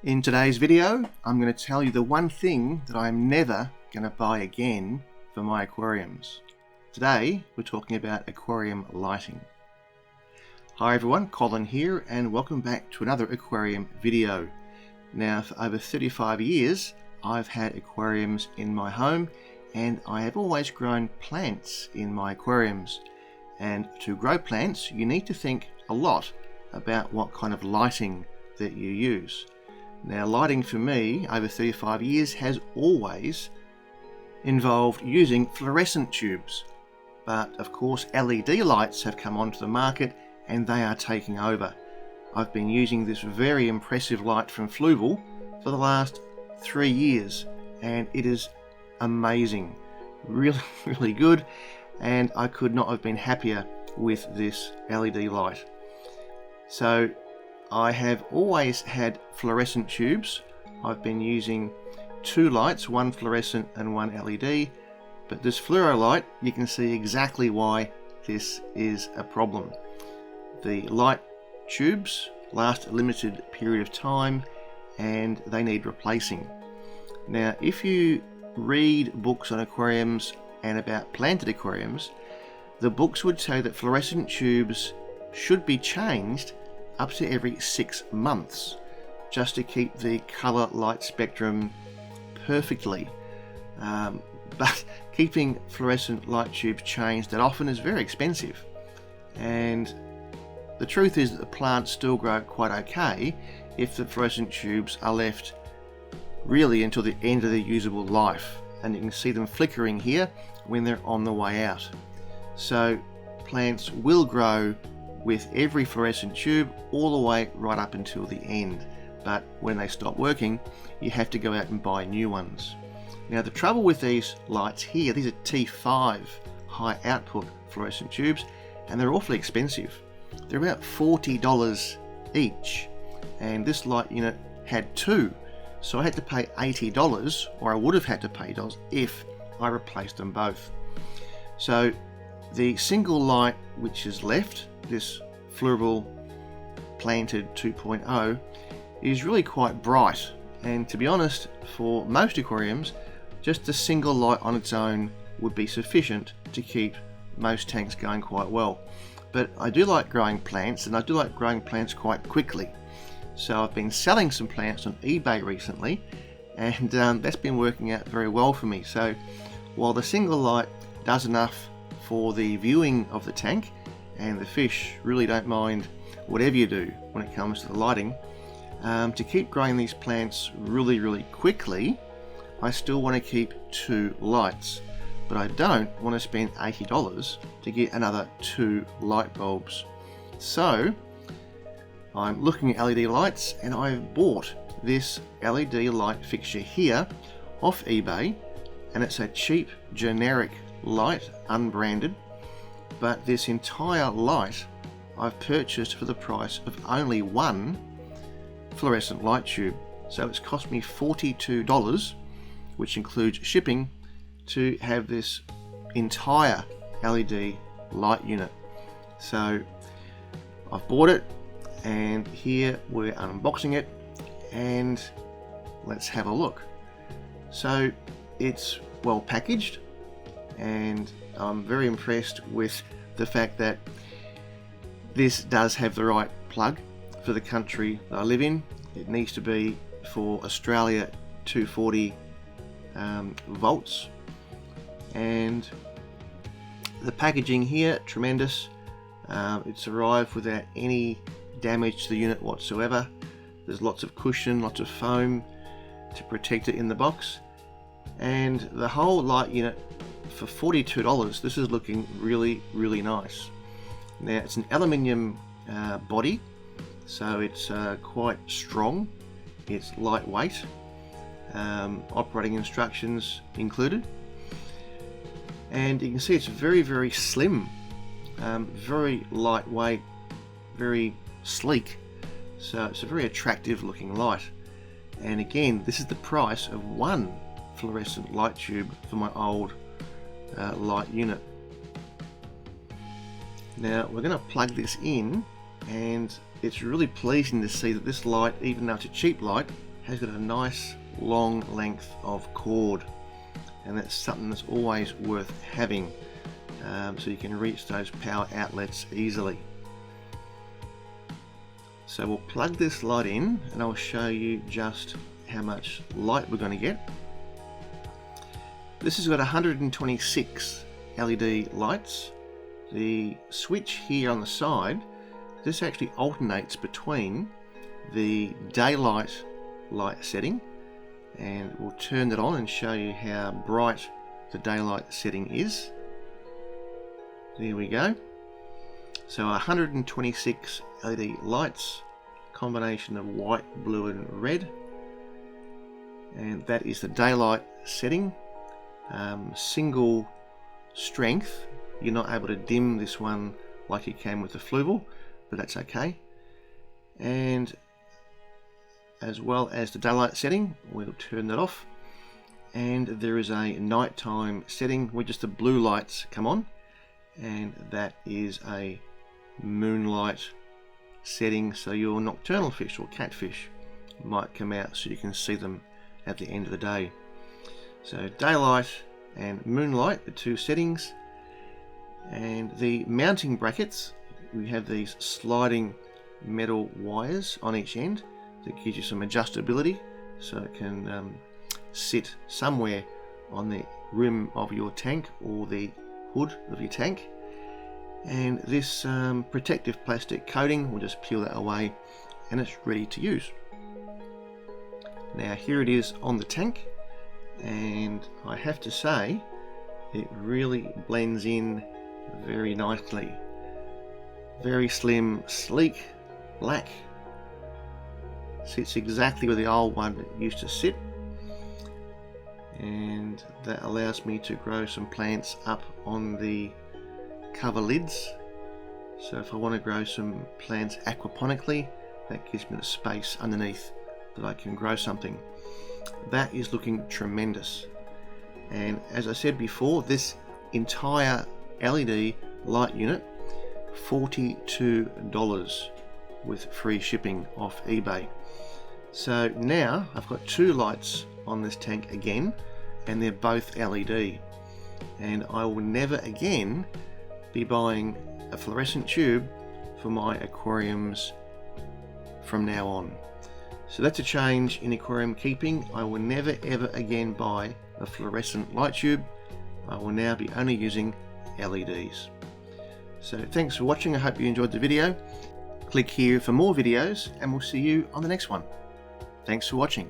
In today's video, I'm going to tell you the one thing that I'm never going to buy again for my aquariums. Today, we're talking about aquarium lighting. Hi everyone, Colin here, and welcome back to another aquarium video. Now, for over 35 years, I've had aquariums in my home, and I have always grown plants in my aquariums. And to grow plants, you need to think a lot about what kind of lighting that you use. Now, lighting for me over 35 years has always involved using fluorescent tubes, but of course LED lights have come onto the market and they are taking over. I've been using this very impressive light from Fluval for the last 3 years and it is amazing, really good, and I could not have been happier with this LED light. So I have always had fluorescent tubes. I've been using 2 lights, one fluorescent and one LED, but this fluoro light, you can see exactly why this is a problem. The light tubes last a limited period of time and they need replacing. Now, if you read books on aquariums and about planted aquariums, the books would say that fluorescent tubes should be changed up to every 6 months just to keep the color light spectrum perfectly. But keeping fluorescent light tubes changed that often is very expensive, and the truth is that the plants still grow quite okay if the fluorescent tubes are left really until the end of their usable life, and you can see them flickering here when they're on the way out. So plants will grow with every fluorescent tube all the way right up until the end, but when they stop working you have to go out and buy new ones. Now, the trouble with these lights here, these are T5 high output fluorescent tubes, and they're awfully expensive. They're about $40 each, and this light unit had 2, so I had to pay $80, or I would have had to pay $80 if I replaced them both. So the single light which is left, this Fluval Planted 2.0, is really quite bright, and to be honest, for most aquariums just a single light on its own would be sufficient to keep most tanks going quite well. But I do like growing plants, and I do like growing plants quite quickly, so I've been selling some plants on eBay recently, and that's been working out very well for me. So while the single light does enough for the viewing of the tank, and the fish really don't mind whatever you do when it comes to the lighting, to keep growing these plants really quickly, I still want to keep 2 lights, but I don't want to spend $80 to get another 2 light bulbs. So I'm looking at LED lights, and I've bought this LED light fixture here off eBay, and it's a cheap generic light, unbranded, but this entire light I've purchased for the price of only 1 fluorescent light tube. So it's cost me $42, which includes shipping, to have this entire LED light unit. So I've bought it, and here we're unboxing it, and let's have a look. So it's well packaged, and I'm very impressed with the fact that this does have the right plug for the country that I live in. It needs to be for Australia 240 volts, and the packaging here, tremendous. It's arrived without any damage to the unit whatsoever. There's lots of cushion, lots of foam to protect it in the box, and the whole light unit for $42, this is looking really nice. Now, it's an aluminium body, so it's quite strong. It's lightweight, operating instructions included, and you can see it's very slim, very lightweight, very sleek, so it's a very attractive looking light. And again, this is the price of 1 fluorescent light tube for my old light unit. Now we're going to plug this in, and it's really pleasing to see that this light, even though it's a cheap light, has got a nice long length of cord, and that's something that's always worth having, so you can reach those power outlets easily. So we'll plug this light in and I'll show you just how much light we're going to get. This has got 126 LED lights. The switch here on the side, this actually alternates between the daylight light setting, and we'll turn that on and show you how bright the daylight setting is. There we go. So 126 LED lights, combination of white, blue and red, and that is the daylight setting. Single strength. You're not able to dim this one like you can with the Fluval, but that's okay. And as well as the daylight setting, we'll turn that off, and there is a nighttime setting where just the blue lights come on, and that is a moonlight setting, so your nocturnal fish or catfish might come out so you can see them at the end of the day. So daylight and moonlight, the two settings. And the mounting brackets, we have these sliding metal wires on each end that gives you some adjustability, so it can sit somewhere on the rim of your tank or the hood of your tank. And this protective plastic coating will just peel that away and it's ready to use. Now here it is on the tank, and I have to say it really blends in very nicely. Very slim, sleek, black. Sits exactly where the old one used to sit, and that allows me to grow some plants up on the cover lids. So if I want to grow some plants aquaponically, that gives me the space underneath that I can grow something. That is looking tremendous, and as I said before, this entire LED light unit, $42 with free shipping off eBay. So now I've got two lights on this tank again, and they're both LED, and I will never again be buying a fluorescent tube for my aquariums from now on. So that's a change in aquarium keeping. I will never ever again buy a fluorescent light tube. I will now be only using LEDs. So thanks for watching. I hope you enjoyed the video. Click here for more videos and we'll see you on the next one. Thanks for watching.